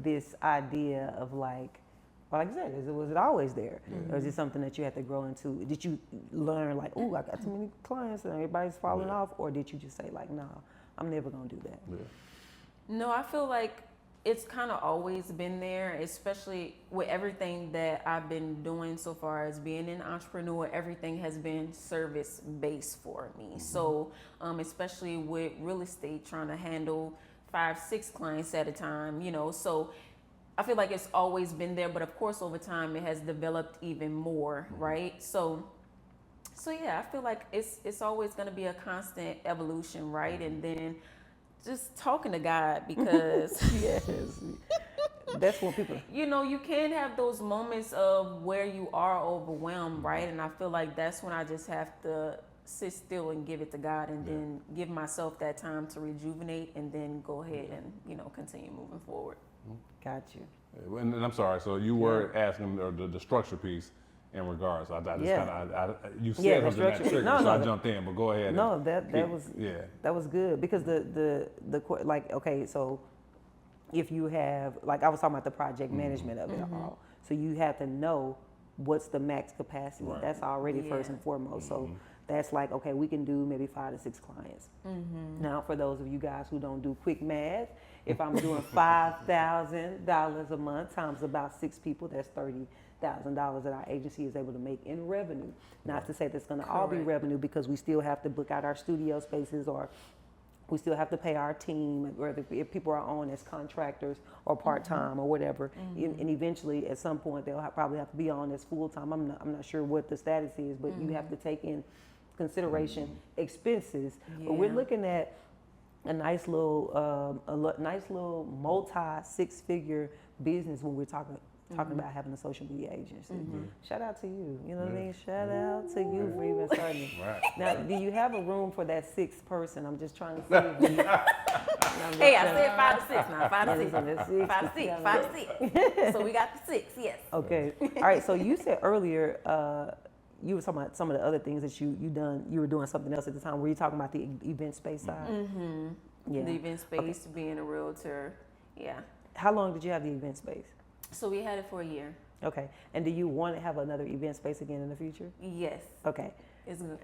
this idea of like I said, was it always there? Or is it something that you had to grow into? Did you learn like, I got too many clients and everybody's falling off? Or did you just say like, nah, I'm never gonna do that? No, I feel like it's kind of always been there, especially with everything that I've been doing so far as being an entrepreneur. Everything has been service based for me. So especially with real estate, trying to handle 5-6 clients at a time, so I feel like it's always been there, but of course over time it has developed even more, right? So yeah, I feel like it's always going to be a constant evolution, right? And then just talking to God, because that's what people, you can have those moments of where you are overwhelmed, right? And I feel like that's when I just have to sit still and give it to God, and then give myself that time to rejuvenate, and then go ahead and continue moving forward. Got you. And I'm sorry. So you were asking the structure piece in regards. I just you said something that triggered, so I jumped in. But go ahead. No, that was good, because the like, okay, so if you have, like I was talking about the project management of it all, so you have to know what's the max capacity. Right. That's already first and foremost. So that's like, okay, we can do maybe 5 to 6 clients. Now, for those of you guys who don't do quick math, if I'm doing $5,000 a month times about 6 people, that's $30,000 that our agency is able to make in revenue. Not to say that's going to all be revenue, because we still have to book out our studio spaces, or we still have to pay our team, whether if people are on as contractors or part-time or whatever. And eventually, at some point, they'll probably have to be on as full-time. I'm not sure what the status is, but you have to take in consideration expenses. But we're looking at a nice little multi-6-figure business when we're talking about having a social media agency. Shout out to you. You know what I mean? Shout out to you for even starting. Now, do you have a room for that 6th person? I'm just trying to see if you... Hey, I said 5 to 6 now. 5 to 6. 5 to 6. 5 to 6. So we got the 6, yes. Okay. All right. So you said earlier, you were talking about some of the other things that you were doing something else at the time. Were you talking about the event space side? Mm-hmm. Yeah. The event space, being a realtor. Yeah. How long did you have the event space? So we had it for a year. Okay. And do you want to have another event space again in the future? Yes. Okay.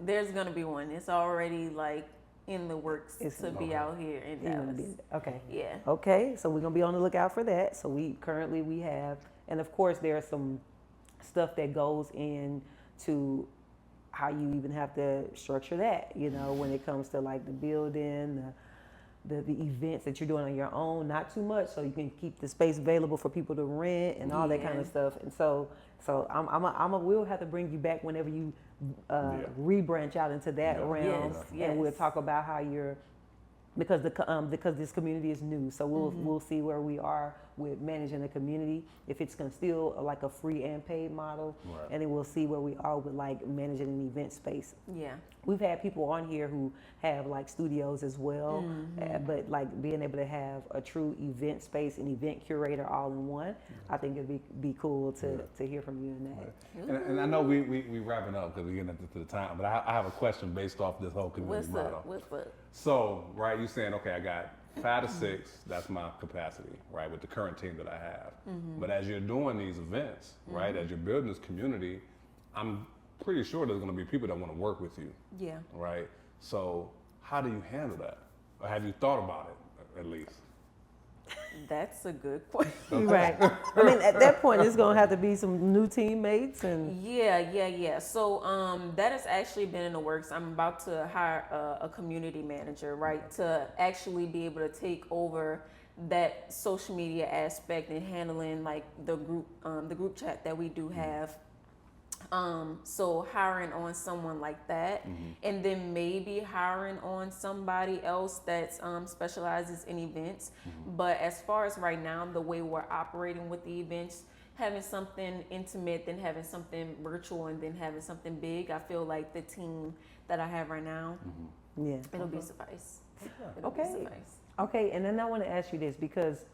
There's gonna be one. It's already like in the works to be out here in Dallas. Okay. Yeah. Okay. So we're gonna be on the lookout for that. So we have, and of course there's some stuff that goes into how you even have to structure that. You know, when it comes to like the building, the events that you're doing on your own, not too much, so you can keep the space available for people to rent and all that kind of stuff. And so we'll have to bring you back whenever you rebranch out into that realm, and we'll talk about how you're, because this community is new, so we'll see where we are with managing the community, if it's still like a free and paid model, and then we'll see where we are with like managing an event space. Yeah. We've had people on here who have like studios as well, but like being able to have a true event space and event curator all in one, I think it'd be cool to hear from you in that. And I know we wrapping up because we're getting into the time, but I have a question based off this whole community model. What's up? So, right, you're saying, okay, I got 5 to 6, that's my capacity, right, with the current team that I have. But as you're doing these events, right, as you're building this community, I'm pretty sure there's going to be people that want to work with you. Yeah. Right? So, how do you handle that? Or have you thought about it, at least? That's a good question. Right. I mean, at that point, it's gonna have to be some new teammates and. Yeah. So that has actually been in the works. I'm about to hire a community manager, right, to actually be able to take over that social media aspect and handling like the group chat that we do have. So hiring on someone like that, and then maybe hiring on somebody else that specializes in events. But as far as right now, the way we're operating with the events, having something intimate, then having something virtual, and then having something big, I feel like the team that I have right now, it'll be suffice. Okay, and then I want to ask you this, because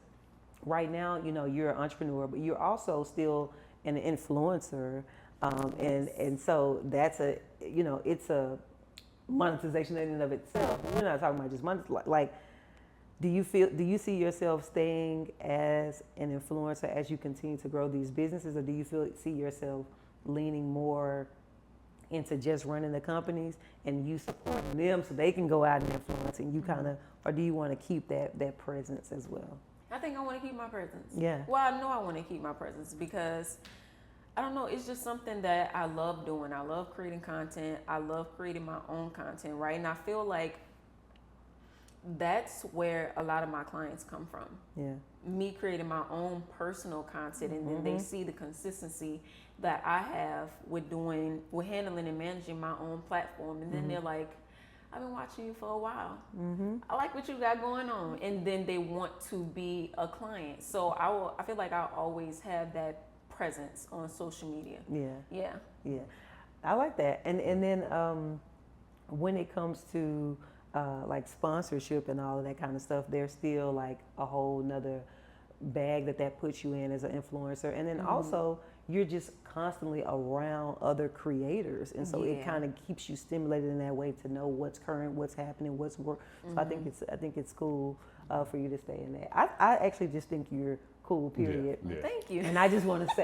right now, you know, you're an entrepreneur, but you're also still an influencer. And so that's it's a monetization in and of itself. We're not talking about just money. Like, do you see yourself staying as an influencer as you continue to grow these businesses, or do you see yourself leaning more into just running the companies and you supporting them so they can go out and influence, and you or do you want to keep that presence as well? I think I want to keep my presence. Yeah. Well, I know I want to keep my presence because I don't know, it's just something that I love doing. I love creating content. I love creating my own content, right? And I feel like that's where a lot of my clients come from. Yeah. Me creating my own personal content, and then they see the consistency that I have with handling and managing my own platform. And then they're like, I've been watching you for a while. I like what you got going on. And then they want to be a client. So I feel like I'll always have that presence on social media. Yeah. I like that. And then when it comes to like sponsorship and all of that kind of stuff, there's still like a whole nother bag that puts you in as an influencer. And then also you're just constantly around other creators, and so it kind of keeps you stimulated in that way to know what's current, what's happening, what's work. So I think it's cool for you to stay in that. I actually just think you're cool, period. Yeah. Thank you. And I just want to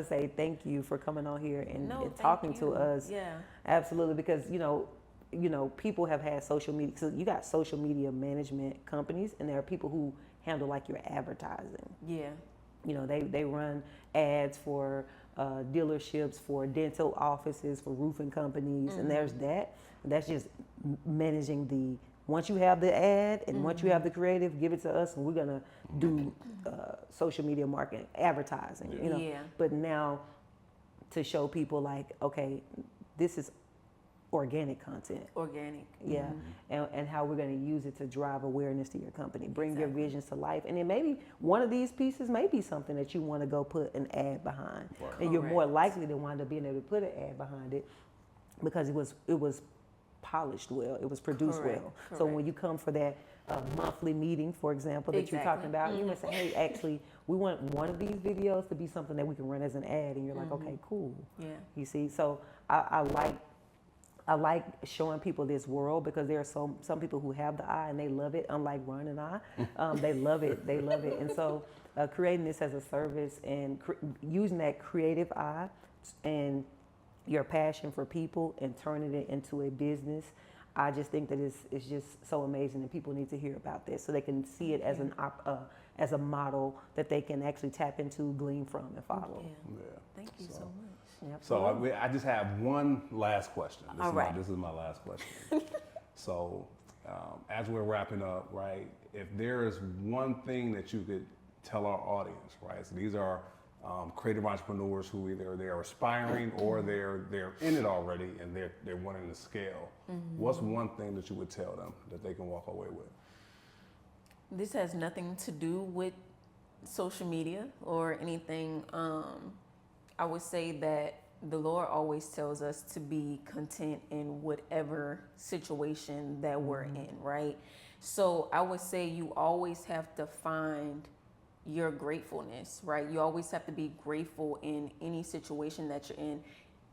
say, thank you for coming on here and talking to us. Yeah. Absolutely, because you know, people have had social media. So you got social media management companies, and there are people who handle like your advertising. Yeah. You know, they run ads for dealerships, for dental offices, for roofing companies, and there's that. That's just managing once you have the ad and once you have the creative, give it to us, and we're gonna do social media marketing, advertising. You know, but now to show people like, okay, this is organic content. Yeah. And how we're going to use it to drive awareness to your company, bring your visions to life. And then maybe one of these pieces may be something that you want to go put an ad behind. And you're more likely to wind up being able to put an ad behind it because it was polished well, it was produced well. So when you come for that a monthly meeting, for example, that you're talking Exactly. about. You may say, hey, actually, we want one of these videos to be something that we can run as an ad, and you're like, okay, cool. Yeah. You see, so I like showing people this world because there are some people who have the eye and they love it, unlike Ron and I. They love it. They love it. And so creating this as a service and using that creative eye and your passion for people and turning it into a business, I just think that it's just so amazing, and people need to hear about this so they can see it as as a model that they can actually tap into, glean from, and follow. Yeah. Thank you so much. Yep. So I just have one last question. All right. This is my last question. So as we're wrapping up, right, if there is one thing that you could tell our audience, right, so these are creative entrepreneurs who either they're aspiring or they're in it already and they're wanting to scale. What's one thing that you would tell them that they can walk away with? This has nothing to do with social media or anything. I would say that the Lord always tells us to be content in whatever situation that we're in, right? So I would say you always have to find your gratefulness, right? You always have to be grateful in any situation that you're in,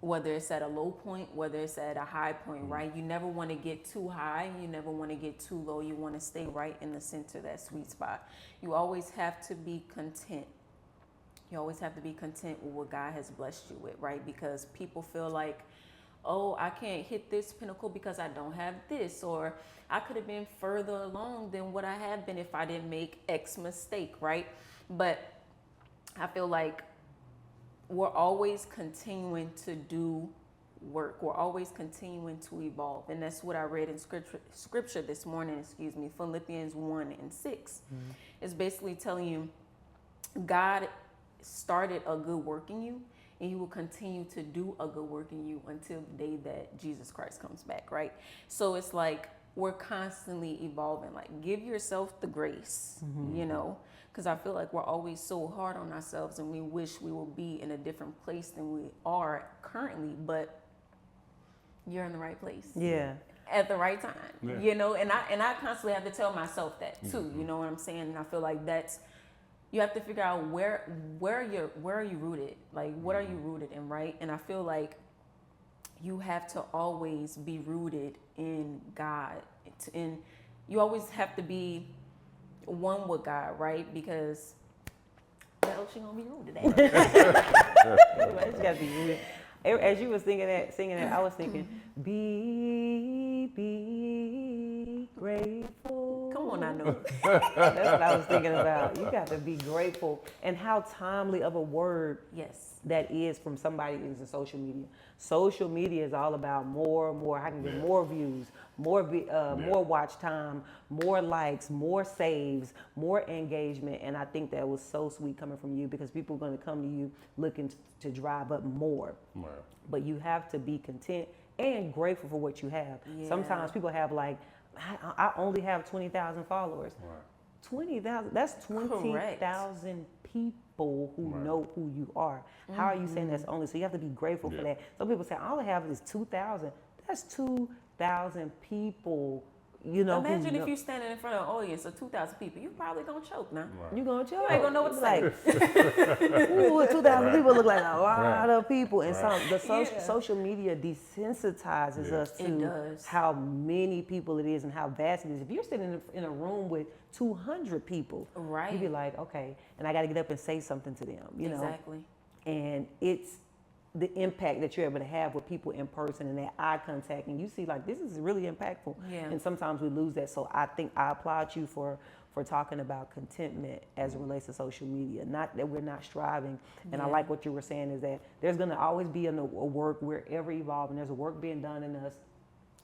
whether it's at a low point, whether it's at a high point, right? You never want to get too high. You never want to get too low. You want to stay right in the center, that sweet spot. You always have to be content. You always have to be content with what God has blessed you with, right? Because people feel like, oh, I can't hit this pinnacle because I don't have this, or I could have been further along than what I have been if I didn't make X mistake, right? But I feel like we're always continuing to do work. We're always continuing to evolve. And that's what I read in scripture this morning, Philippians 1:6. It's basically telling you God started a good work in you, and he will continue to do a good work in you until the day that Jesus Christ comes back, right? So it's like we're constantly evolving. Like, give yourself the grace, you know, because I feel like we're always so hard on ourselves and we wish we will be in a different place than we are currently, but you're in the right place. Yeah. At the right time, Yeah. you know, and I constantly have to tell myself that too, you know what I'm saying? And I feel like you have to figure out where are you rooted? Like, what are you rooted in, right? And I feel like you have to always be rooted in God. And you always have to be one with God, right? Because where else you gonna be rooted at? It's gotta be rooted. As you was singing that, I was thinking, be grateful. Come on, I know. That's what I was thinking about. You got to be grateful, and how timely of a word Yes. that is from somebody who's in social media. Social media is all about more. I can get more views, more watch time, more likes, more saves, more engagement. And I think that was so sweet coming from you, because people are going to come to you looking to drive up more. Right. But you have to be content and grateful for what you have. Yeah. Sometimes people have like, I only have 20,000 followers. Right. 20,000, that's 20,000 people who Right. know who you are. How are you saying that's only? So you have to be grateful for that. Some people say, all I have is 2,000. That's 2,000 people, you know. Imagine if you standing in front of an audience of 2,000 people, you probably gonna choke now. Right. you're going to choke. You ain't gonna know what to say. Ooh, 2,000 people look like a lot of people. And Right. social media desensitizes us It to does. how many people it is and how vast it is. If you're sitting in a room with 200 people, Right. you'd be like, okay, and I got to get up and say something to them, you know? Exactly. And it's the impact that you're able to have with people in person and that eye contact, and you see like this is really impactful. Yeah. And sometimes we lose that. So I think I applaud you for talking about contentment as it relates to social media. Not that we're not striving. And I Yeah. like what you were saying is that there's going to always be a work. We're ever evolving. There's a work being done in us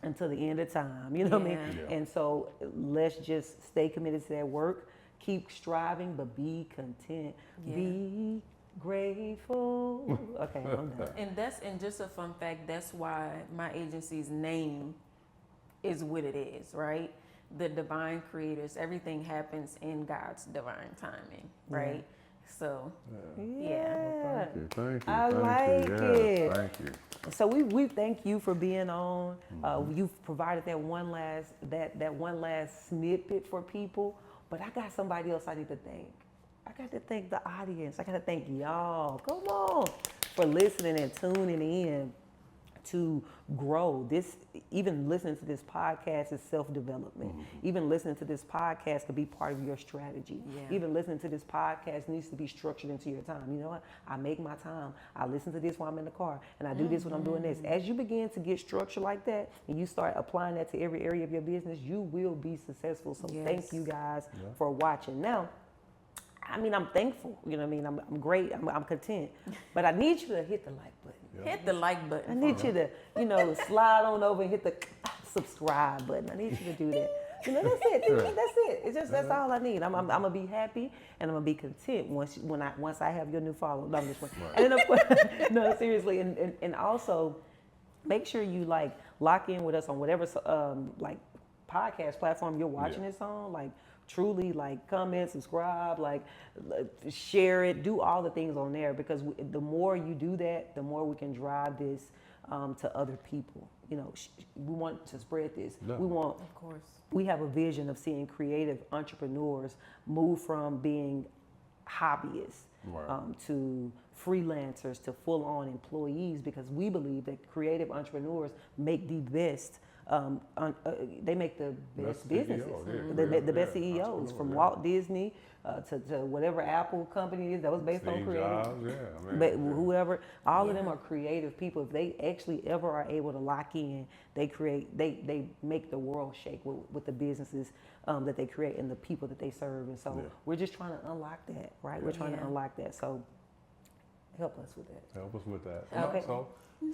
until the end of time. You know what I mean? Yeah. Yeah. And so let's just stay committed to that work. Keep striving, but be content. Yeah. Be grateful. Okay, I'm done. And just a fun fact, that's why my agency's name is what it is, right? The divine creators, everything happens in God's divine timing, right? So, Yeah. Thank you. I like it. Thank you. so we thank you for being on. You've provided that one last snippet for people, but I got somebody else I need to thank. I got to thank the audience. I got to thank y'all. Come on, for listening and tuning in to grow. This, even listening to this podcast is self-development. Even listening to this podcast could be part of your strategy. Yeah. Even listening to this podcast needs to be structured into your time. You know what? I make my time. I listen to this while I'm in the car, and I do this when I'm doing this. As you begin to get structured like that, and you start applying that to every area of your business, you will be successful. So thank you guys for watching. Now, I mean, I'm thankful. You know what I mean? I'm great. I'm content. But I need you to hit the like button. Hit the like button. I need you to, slide on over and hit the subscribe button. I need you to do that. That's it. That's it. It's just, that's all I need. I'm gonna be happy and I'm gonna be content once I have your new follow. No, I'm just playing. And then of course, no, seriously, and also make sure you lock in with us on whatever podcast platform you're watching this on. Truly, comment, subscribe, share it, do all the things on there, because the more you do that, the more we can drive this to other people. We want to spread this. Yeah. Of course. We have a vision of seeing creative entrepreneurs move from being hobbyists to freelancers to full-on employees, because we believe that creative entrepreneurs make the best. They make the best businesses, the best CEOs, from Walt Disney to whatever Apple company is that was based on creative. But whoever, all of them are creative people. If they actually ever are able to lock in, they make the world shake with the businesses that they create and the people that they serve. And so we're just trying to unlock that, right? We're trying to unlock that. So help us with that. Okay. So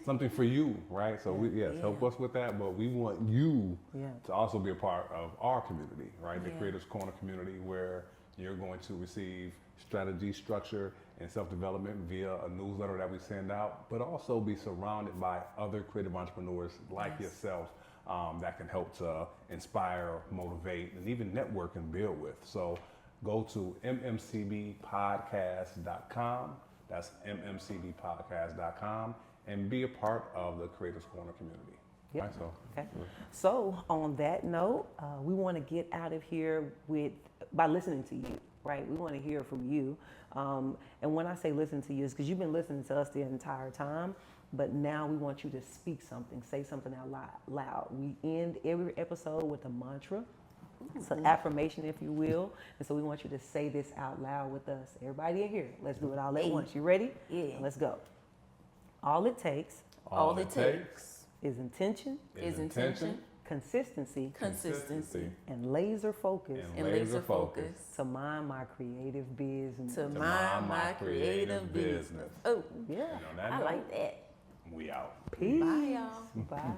something for you, right? So help us with that, but we want you to also be a part of our community, right? The Creators Corner community, where you're going to receive strategy, structure, and self-development via a newsletter that we send out, but also be surrounded by other creative entrepreneurs like yourself that can help to inspire, motivate, and even network and build with. So go to mmcbpodcast.com. That's mmcbpodcast.com. And be a part of the Creators Corner community. Yep. Right, So on that note, we want to get out of here by listening to you, right? We want to hear from you. And when I say listen to you, it's because you've been listening to us the entire time, but now we want you to speak something, say something out loud. We end every episode with a mantra. It's an affirmation, if you will. And so we want you to say this out loud with us. Everybody in here, let's do it all at once. You ready? Yeah. Let's go. All it takes is intention, consistency, and laser focus to mind my creative business. To mind my creative business. Oh, yeah. I like that. We out. Peace. Bye, y'all. Bye.